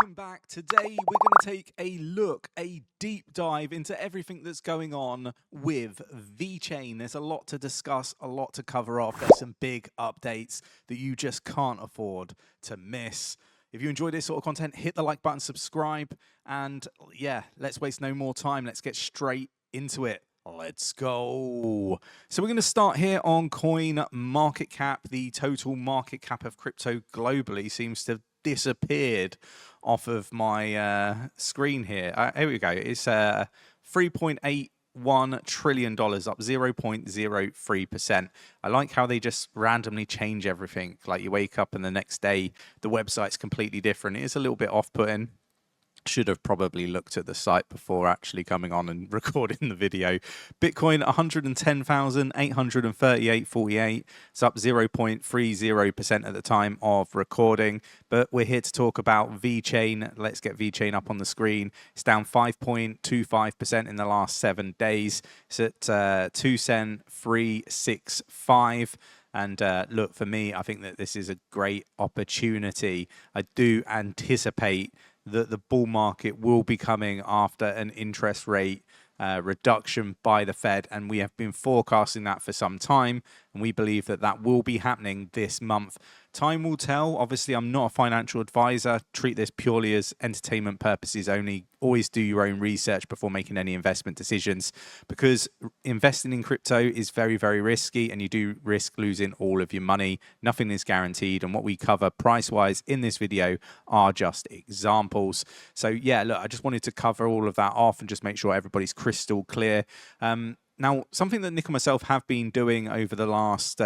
Welcome back. Today we're going to take a look, a deep dive into everything that's going on with VeChain. There's a lot to discuss, a lot to cover off. There's some big updates that you just can't afford to miss. If you enjoy this sort of content, hit the like button, subscribe, and yeah, let's waste no more time. Let's get straight into it. Let's go. So we're going to start here on coin market cap. The total market cap of crypto globally seems to have disappeared off of my screen here. Here we go. It's $3.81 trillion, up 0.03%. I like how they just randomly change everything. Like you wake up and the next day the website's completely different. It is a little bit off-putting. Should have probably looked at the site before actually coming on and recording the video. Bitcoin 110,838.48. It's up 0.30% at the time of recording. But we're here to talk about VeChain. Let's get VeChain up on the screen. It's down 5.25% in the last 7 days. It's at 2 cent 365. And look, for me, I think that this is a great opportunity. I do anticipate that the bull market will be coming after an interest rate reduction by the Fed, and we have been forecasting that for some time, and we believe that that will be happening this month. Time will tell. Obviously, I'm not a financial advisor. Treat this purely as entertainment purposes only. Always do your own research before making any investment decisions, because investing in crypto is very, very risky, and you do risk losing all of your money. Nothing is guaranteed, and what we cover price-wise in this video are just examples. So yeah, look, I just wanted to cover all of that off and just make sure everybody's crystal clear. Now, something that Nick and myself have been doing over the last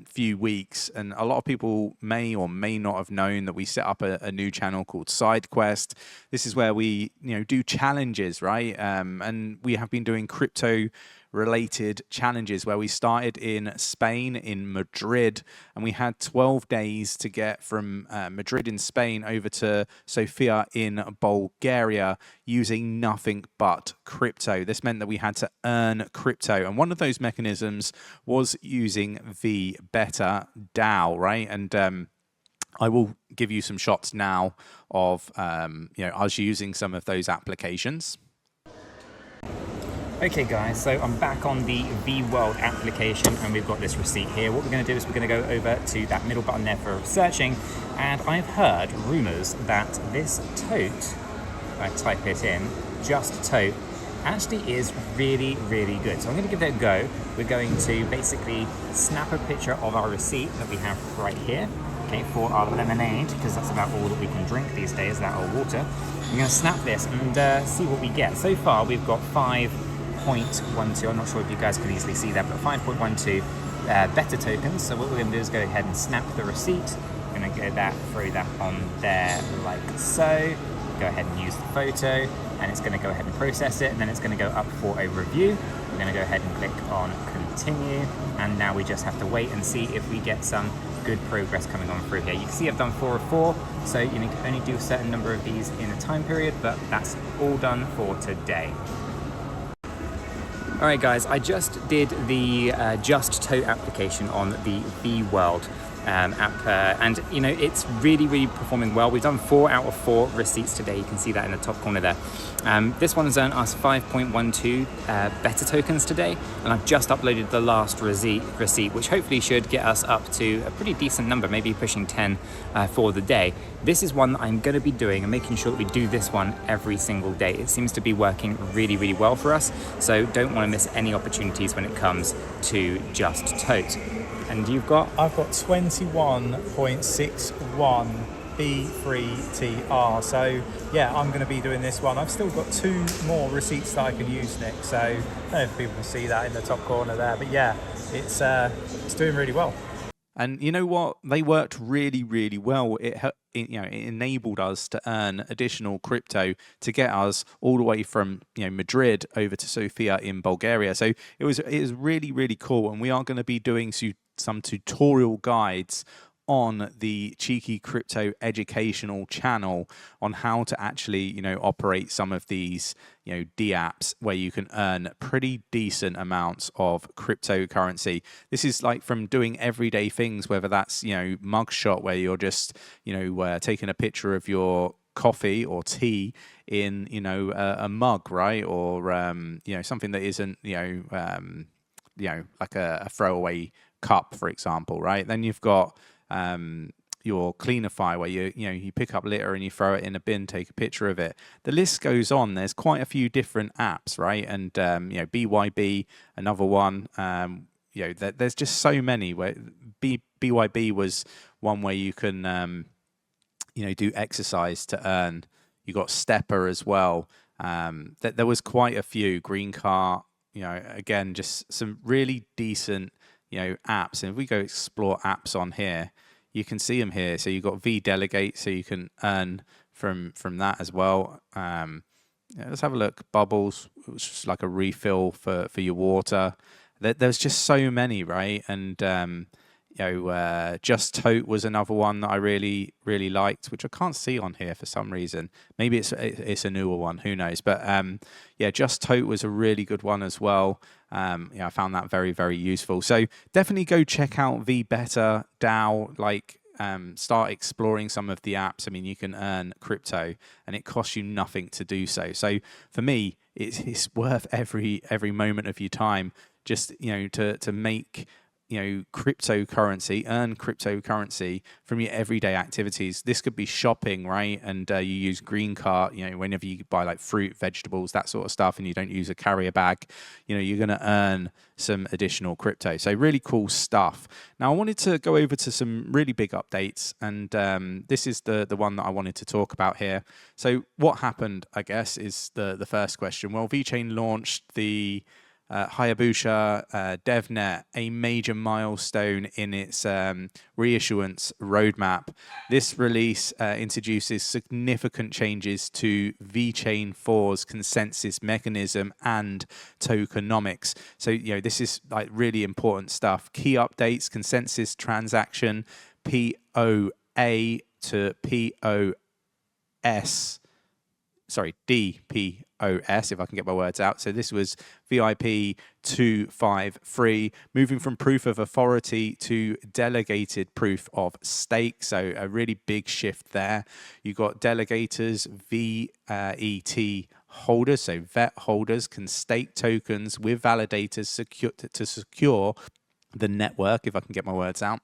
few weeks, and a lot of people may or may not have known that we set up a new channel called SideQuest. This is where we, do challenges, right? And we have been doing crypto related challenges where we started in Spain, in Madrid, and we had 12 days to get from Madrid in Spain over to Sofia in Bulgaria using nothing but crypto. This meant that we had to earn crypto, and one of those mechanisms was using VBetterDAO, right? And I will give you some shots now of us using some of those applications. Okay guys, so I'm back on the VWorld application and we've got this receipt here. What we're going to do is we're going to go over to that middle button there for searching, and I've heard rumors that this tote, if I type it in, just tote, actually is really, really good. So I'm going to give it a go. We're going to basically snap a picture of our receipt that we have right here, okay, for our lemonade, because that's about all that we can drink these days, that or water. I'm going to snap this and see what we get. So far we've got 5.12, I'm not sure if you guys can easily see that, but 5.12 better tokens. So what we're going to do is go ahead and snap the receipt. We're going to go throw that on there like so. Go ahead and use the photo, and it's going to go ahead and process it, and then it's going to go up for a review. We're going to go ahead and click on continue, and now we just have to wait and see if we get some good progress coming on through here. You can see I've done 4 of 4, so you can only do a certain number of these in a time period, but that's all done for today. Alright guys, I just did the Just Tote application on the VWorld app, and it's really performing well. We've done 4 out of 4 receipts today. You can see that in the top corner there. This one has earned us 5.12 better tokens today, and I've just uploaded the last receipt, which hopefully should get us up to a pretty decent number, maybe pushing 10 for the day. This is one that I'm going to be doing and making sure that we do this one every single day. It seems to be working really well for us, so don't want to miss any opportunities when it comes to Just Tote. And I've got 21.61 B3TR. So yeah, I'm going to be doing this one. I've still got 2 more receipts that I can use, Nick. So I don't know if people can see that in the top corner there, but yeah, it's doing really well. And you know what? They worked really well. It enabled us to earn additional crypto to get us all the way from Madrid over to Sofia in Bulgaria. So it was really cool. And we are going to be doing some tutorial guides on the Cheeky Crypto educational channel on how to actually, operate some of these, DApps where you can earn pretty decent amounts of cryptocurrency. This is like from doing everyday things, whether that's, mugshot where you're just, taking a picture of your coffee or tea in, you know, a mug, right? Or, you know, something that isn't, you know, like a throwaway cup, for example, right? Then you've got your Cleanify, where you pick up litter and you throw it in a bin, take a picture of it. The list goes on. There's quite a few different apps, right? And you know, BYB, another one. You know, there's just so many. Where BYB was one where you can you know, do exercise to earn. You got Stepper as well. There was quite a few. Green Car. You know, again, just some really decent, you know, apps. And if we go explore apps on here, you can see them here. So you've got VDelegate, so you can earn from that as well. Yeah, let's have a look. Bubbles, which is like a refill for your water. There's just so many, right? And you know, Just Tote was another one that I really liked, which I can't see on here for some reason. Maybe it's a newer one, who knows? But yeah, Just Tote was a really good one as well. Yeah, I found that very useful. So definitely go check out VBetterDAO. Like, start exploring some of the apps. I mean, you can earn crypto, and it costs you nothing to do so. So for me, it's worth every moment of your time. Just, you know, to make, you know, earn cryptocurrency from your everyday activities. This could be shopping, right? And you use Green Cart, you know, whenever you buy like fruit, vegetables, that sort of stuff, and you don't use a carrier bag, you know, you're going to earn some additional crypto. So really cool stuff. Now I wanted to go over to some really big updates, and this is the one that I wanted to talk about here. So what happened, I guess, is the first question. Well, VeChain launched the Hayabusa Devnet, a major milestone in its reissuance roadmap. This release introduces significant changes to VeChain 4's consensus mechanism and tokenomics. So, you know, this is like really important stuff. Key updates: consensus transaction POA to POS. Sorry, DPoS, if I can get my words out. So this was VIP 253, moving from proof of authority to delegated proof of stake. So a really big shift there. You got delegators, VET holders, so VET holders can stake tokens with validators to secure the network, if I can get my words out.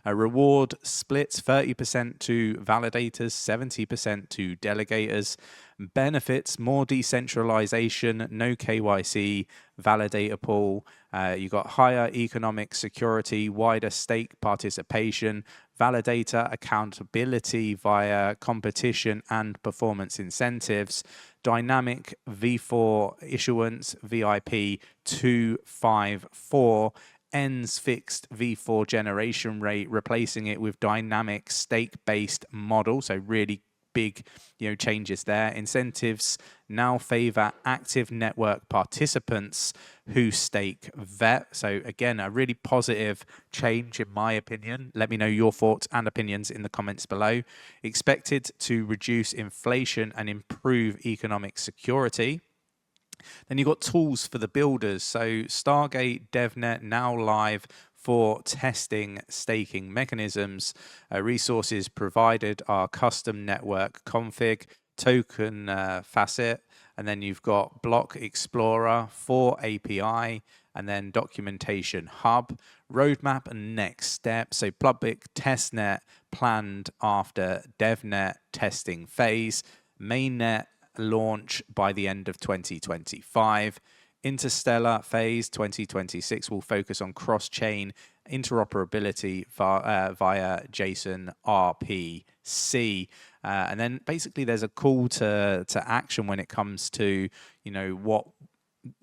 A reward splits 30% to validators, 70% to delegators. Benefits: more decentralization, no KYC, validator pool. You got higher economic security, wider stake participation, validator accountability via competition and performance incentives. Dynamic V4 issuance, VIP 254. Ends fixed V4 generation rate, replacing it with dynamic stake-based model. So really big, you know, changes there. Incentives now favor active network participants who stake VET. So again, a really positive change in my opinion. Let me know your thoughts and opinions in the comments below. Expected to reduce inflation and improve economic security. Then you've got tools for the builders. So Stargate DevNet now live for testing staking mechanisms. Resources provided are custom network config, token facet, and then you've got Block Explorer for API, and then documentation hub, roadmap and next steps. So public testnet planned after DevNet testing phase, mainnet launch by the end of 2025. Interstellar phase 2026 will focus on cross-chain interoperability via JSON RPC. And then basically there's a call to action when it comes to, you know, what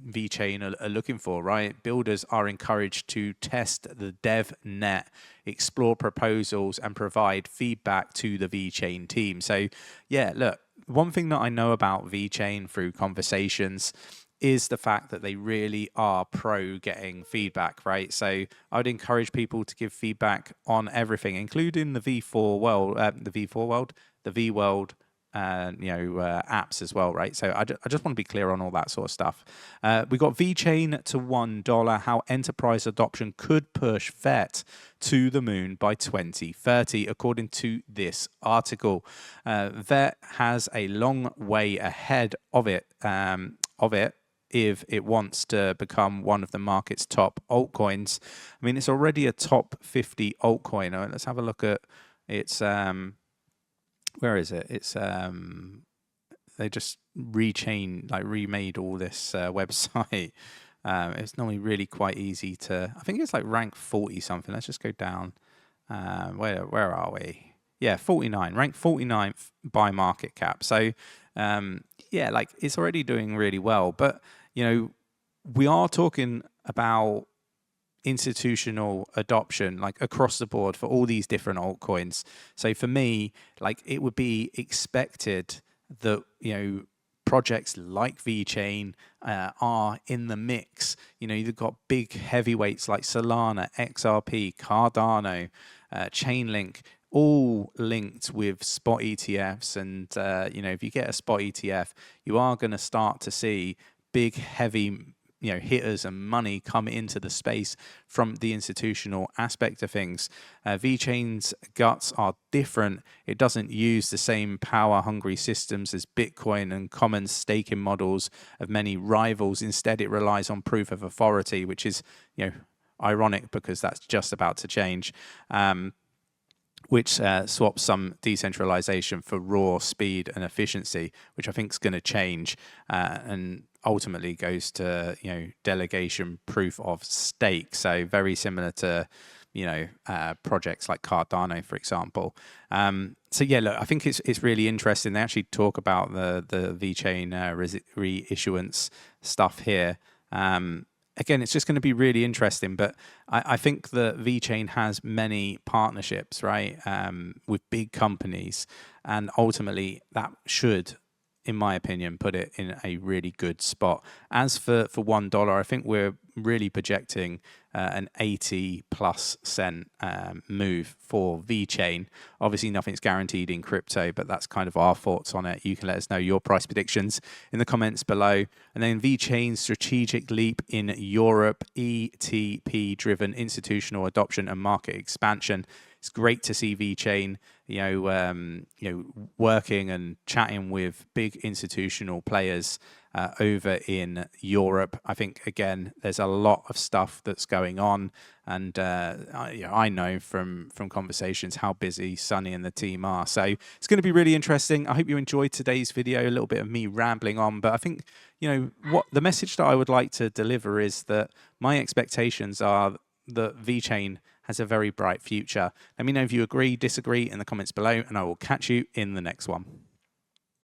VeChain are looking for, right? Builders are encouraged to test the DevNet, explore proposals, and provide feedback to the VeChain team. So yeah, look, one thing that I know about VeChain through conversations is the fact that they really are pro getting feedback, right? So I'd encourage people to give feedback on everything, including the V4 world, the V world, apps as well, right? So I just want to be clear on all that sort of stuff. We got VeChain to $1, how enterprise adoption could push VET to the moon by 2030, according to this article. VET has a long way ahead of it. If it wants to become one of the market's top altcoins. I mean, it's already a top 50 altcoin. Let's have a look at its where is it? It's they just remade all this website. It's normally really quite easy to. I think it's like rank 40 something. Let's just go down. Where are we? Yeah, 49. Rank 49th by market cap. So yeah, like it's already doing really well. But we are talking about institutional adoption like across the board for all these different altcoins. So for me, like it would be expected that projects like VeChain are in the mix. You've got big heavyweights like Solana, XRP, Cardano, Chainlink, all linked with spot ETFs. And if you get a spot ETF, you are going to start to see big heavy hitters and money come into the space from the institutional aspect of things. VeChain's guts are different. It doesn't use the same power-hungry systems as Bitcoin and common staking models of many rivals. Instead, it relies on proof of authority, which is ironic because that's just about to change. Which swaps some decentralization for raw speed and efficiency, which I think is going to change and ultimately goes to delegation proof of stake. So very similar to projects like Cardano, for example. So yeah, look, I think it's really interesting. They actually talk about the VeChain reissuance stuff here. Again, it's just going to be really interesting, but I think that VeChain has many partnerships, right, with big companies, and ultimately that should, in my opinion, put it in a really good spot. As for $1, I think we're really projecting an 80+ cent move for VeChain. Obviously, nothing's guaranteed in crypto, but that's kind of our thoughts on it. You can let us know your price predictions in the comments below. And then VeChain's strategic leap in Europe, ETP-driven institutional adoption and market expansion. It's great to see VeChain, working and chatting with big institutional players over in Europe. I think again, there's a lot of stuff that's going on, and I know from conversations how busy Sunny and the team are. So it's going to be really interesting. I hope you enjoyed today's video. A little bit of me rambling on, but I think what the message that I would like to deliver is that my expectations are that VeChain has a very bright future. Let me know if you agree, disagree in the comments below, and I will catch you in the next one.